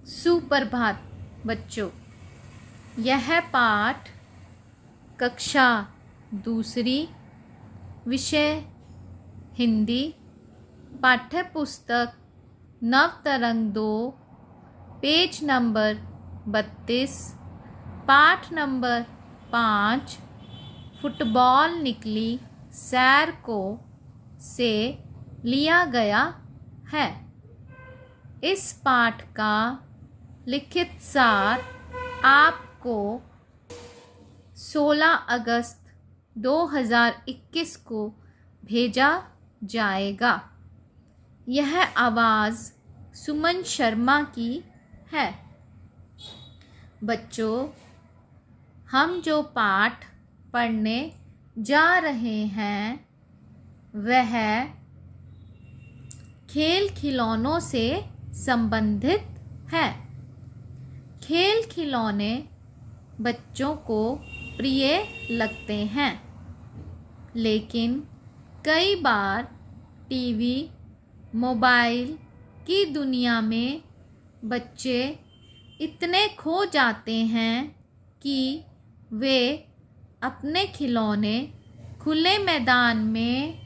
सुप्रभात बच्चों। यह पाठ कक्षा दूसरी, विषय हिंदी, पाठ्य पुस्तक नवतरंग 2, पेज नंबर 32, पाठ नंबर 5, फुटबॉल निकली सैर को से लिया गया है। इस पाठ का लिखित सार आपको 16 अगस्त 2021 को भेजा जाएगा। यह आवाज़ सुमन शर्मा की है। बच्चों, हम जो पाठ पढ़ने जा रहे हैं वह खेल खिलौनों से संबंधित है। खेल खिलौने बच्चों को प्रिय लगते हैं, लेकिन कई बार टीवी, मोबाइल की दुनिया में बच्चे इतने खो जाते हैं कि वे अपने खिलौने खुले मैदान में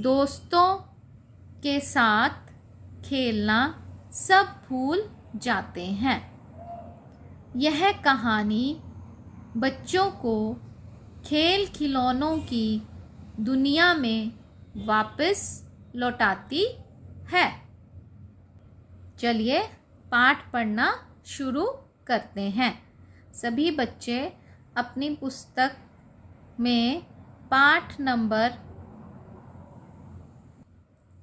दोस्तों के साथ खेलना सब भूल जाते हैं। यह कहानी बच्चों को खेल खिलौनों की दुनिया में वापस लौटाती है। चलिए पाठ पढ़ना शुरू करते हैं। सभी बच्चे अपनी पुस्तक में पाठ नंबर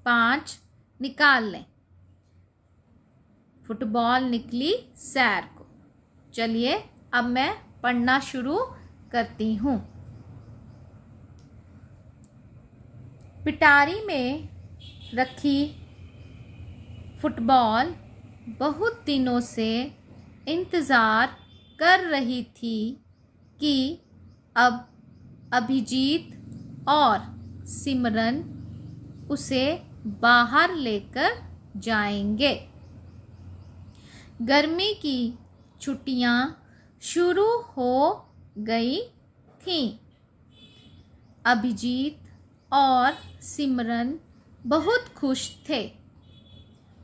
5 निकाल लें। फुटबॉल निकली सैर को। चलिए अब मैं पढ़ना शुरू करती हूँ। पिटारी में रखी फुटबॉल बहुत दिनों से इंतज़ार कर रही थी कि अब अभिजीत और सिमरन उसे बाहर लेकर जाएंगे। गर्मी की छुट्टियां शुरू हो गई थीं। अभिजीत और सिमरन बहुत खुश थे।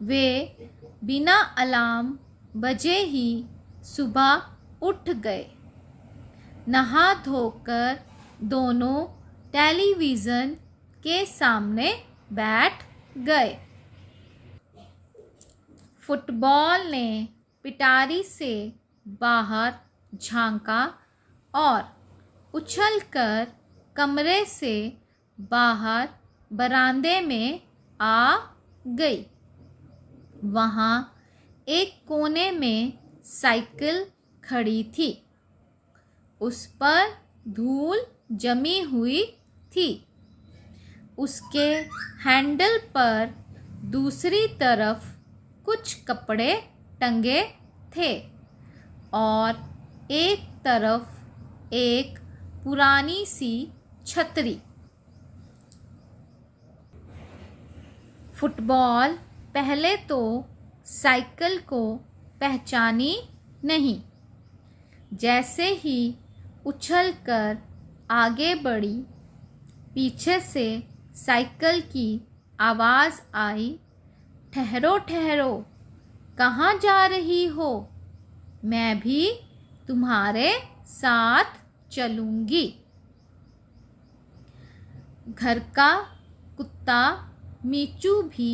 वे बिना अलार्म बजे ही सुबह उठ गए। नहा धोकर दोनों टेलीविज़न के सामने बैठ गए। फुटबॉल ने पिटारी से बाहर झांका और उछलकर कमरे से बाहर बरामदे में आ गई। वहाँ एक कोने में साइकिल खड़ी थी। उस पर धूल जमी हुई थी। उसके हैंडल पर दूसरी तरफ कुछ कपड़े टंगे थे और एक तरफ एक पुरानी सी छतरी। फुटबॉल पहले तो साइकिल को पहचानी नहीं। जैसे ही उछलकर आगे बढ़ी, पीछे से साइकिल की आवाज़ आई, ठहरो ठहरो, कहाँ जा रही हो? मैं भी तुम्हारे साथ चलूँगी। घर का कुत्ता मीचू भी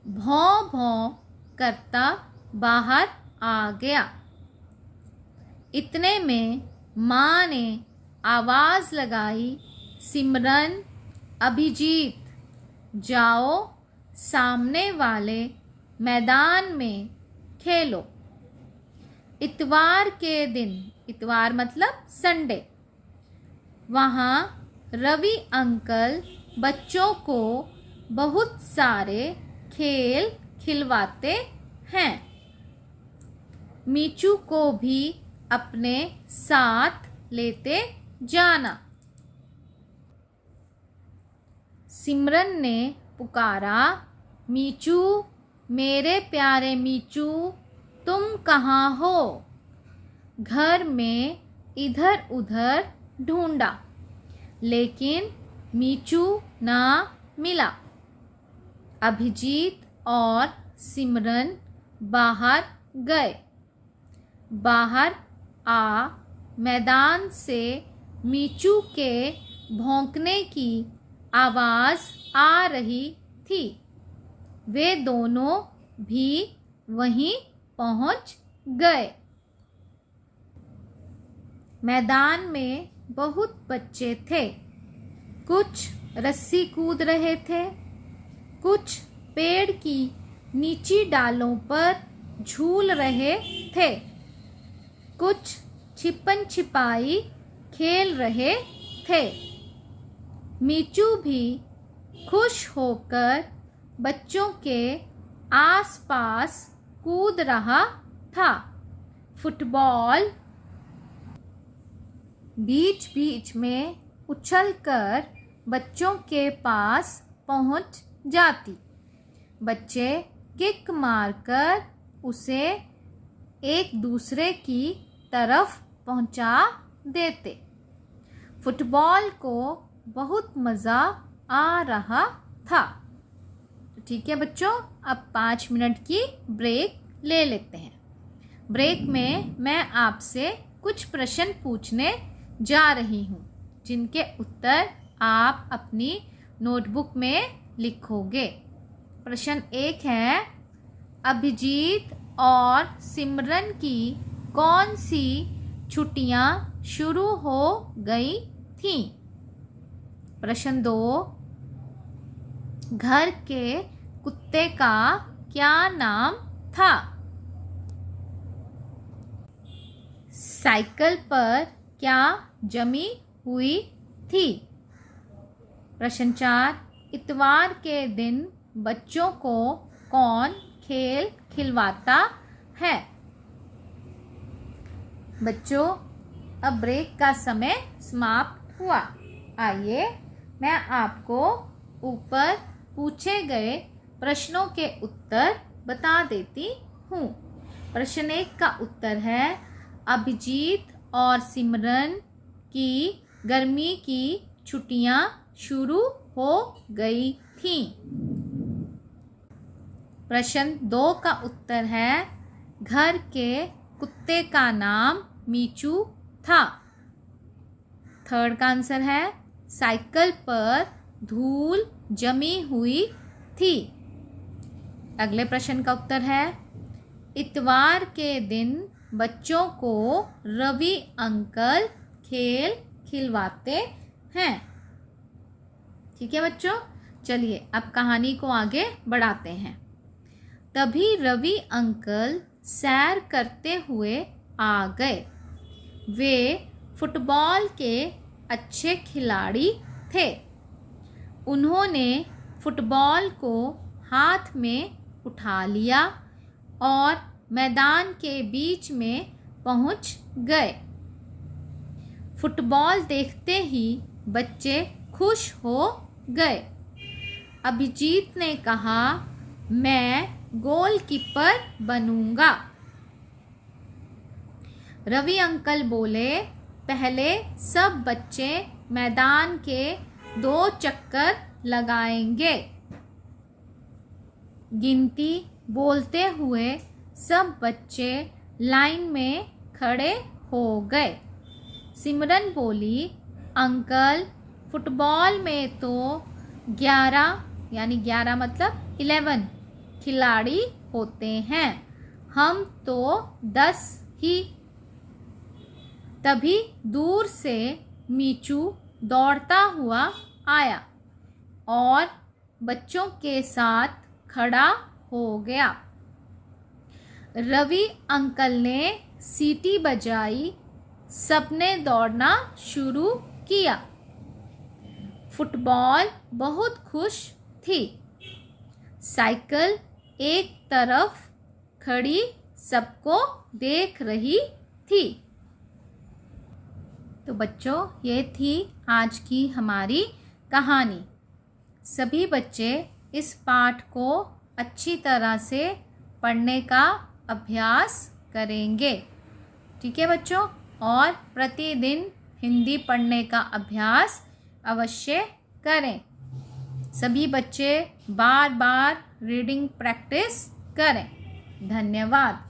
भौं भौं करता बाहर आ गया। इतने में माँ ने आवाज़ लगाई, सिमरन, अभिजीत, जाओ सामने वाले मैदान में खेलो। इतवार के दिन, इतवार मतलब संडे, वहाँ रवि अंकल बच्चों को बहुत सारे खेल खिलवाते हैं। मीचू को भी अपने साथ लेते जाना। सिमरन ने पुकारा, मीचू मेरे प्यारे मीचू तुम कहाँ हो? घर में इधर उधर ढूंढा, लेकिन मीचू ना मिला। अभिजीत और सिमरन बाहर गए। बाहर आ मैदान से मीचू के भौंकने की आवाज़ आ रही थी। वे दोनों भी वहीं पहुंच गए। मैदान में बहुत बच्चे थे। कुछ रस्सी कूद रहे थे, कुछ पेड़ की नीची डालों पर झूल रहे थे, कुछ छिपन छिपाई खेल रहे थे। मीचू भी खुश होकर बच्चों के आसपास कूद रहा था। फुटबॉल बीच बीच में उछलकर बच्चों के पास पहुंच जाती। बच्चे किक मारकर उसे एक दूसरे की तरफ पहुंचा देते। फुटबॉल को बहुत मज़ा आ रहा था। ठीक है बच्चों, अब 5 मिनट की ब्रेक ले लेते हैं। ब्रेक में मैं आपसे कुछ प्रश्न पूछने जा रही हूँ, जिनके उत्तर आप अपनी नोटबुक में लिखोगे। प्रश्न 1 है, अभिजीत और सिमरन की कौन सी छुट्टियाँ शुरू हो गई थीं? प्रश्न 2, घर के कुत्ते का क्या नाम था? साइकिल पर क्या जमी हुई थी? प्रश्न 4, इतवार के दिन बच्चों को कौन खेल खिलवाता है? बच्चों, अब ब्रेक का समय समाप्त हुआ। आइए मैं आपको ऊपर पूछे गए प्रश्नों के उत्तर बता देती हूँ। प्रश्न 1 का उत्तर है, अभिजीत और सिमरन की गर्मी की छुट्टियाँ शुरू हो गई थीं। प्रश्न 2 का उत्तर है, घर के कुत्ते का नाम मीचू था। थर्ड का आंसर है, साइकिल पर धूल जमी हुई थी। अगले प्रश्न का उत्तर है, इतवार के दिन बच्चों को रवि अंकल खेल खिलवाते हैं। ठीक है बच्चों, चलिए अब कहानी को आगे बढ़ाते हैं। तभी रवि अंकल सैर करते हुए आ गए। वे फुटबॉल के अच्छे खिलाड़ी थे। उन्होंने फुटबॉल को हाथ में उठा लिया और मैदान के बीच में पहुंच गए। फुटबॉल देखते ही बच्चे खुश हो गए। अभिजीत ने कहा, मैं गोलकीपर बनूंगा। रवि अंकल बोले, पहले सब बच्चे मैदान के 2 चक्कर लगाएंगे। गिनती बोलते हुए सब बच्चे लाइन में खड़े हो गए। सिमरन बोली, अंकल फुटबॉल में तो 11 यानी 11 मतलब 11 खिलाड़ी होते हैं, हम तो 10 ही। तभी दूर से मीचू दौड़ता हुआ आया और बच्चों के साथ खड़ा हो गया। रवि अंकल ने सीटी बजाई, सबने दौड़ना शुरू किया। फुटबॉल बहुत खुश थी। साइकिल एक तरफ खड़ी सबको देख रही थी। तो बच्चों, ये थी आज की हमारी कहानी। सभी बच्चे इस पाठ को अच्छी तरह से पढ़ने का अभ्यास करेंगे। ठीक है बच्चों, और प्रतिदिन हिंदी पढ़ने का अभ्यास अवश्य करें। सभी बच्चे बार बार रीडिंग प्रैक्टिस करें। धन्यवाद।